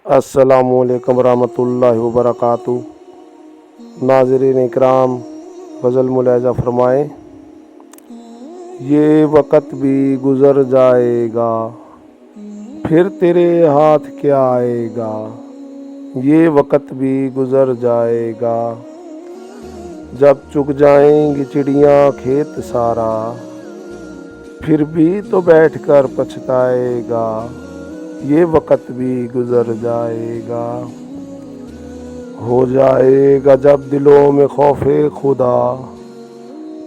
السلام علیکم ورحمۃ اللہ وبرکاتہ۔ ناظرین اکرام، غزل ملاحظہ فرمائیں۔ یہ وقت بھی گزر جائے گا، پھر تیرے ہاتھ کیا آئے گا۔ یہ وقت بھی گزر جائے گا، جب چگ جائیں گی چڑیاں کھیت سارا، پھر بھی تو بیٹھ کر پچھتائے گا۔ یہ وقت بھی گزر جائے گا، ہو جائے گا جب دلوں میں خوف خدا،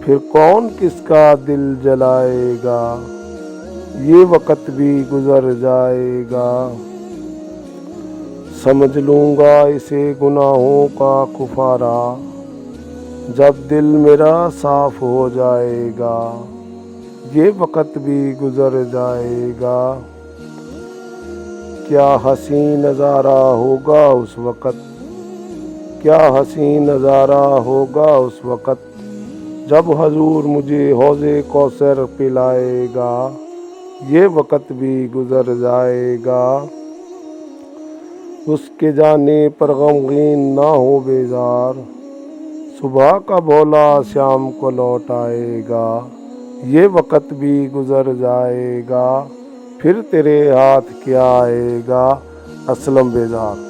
پھر کون کس کا دل جلائے گا۔ یہ وقت بھی گزر جائے گا، سمجھ لوں گا اسے گناہوں کا کفارہ، جب دل میرا صاف ہو جائے گا۔ یہ وقت بھی گزر جائے گا، کیا حسین نظارہ ہوگا اس وقت، کیا حسین نظارہ ہوگا اس وقت، جب حضور مجھے حوض کوثر پلائے گا۔ یہ وقت بھی گزر جائے گا، اس کے جانے پر غمگین نہ ہو بیزار، صبح کا بھولا شام کو لوٹ آئے گا۔ یہ وقت بھی گزر جائے گا، پھر تیرے ہاتھ کیا آئے گا۔ اسلم بیزار۔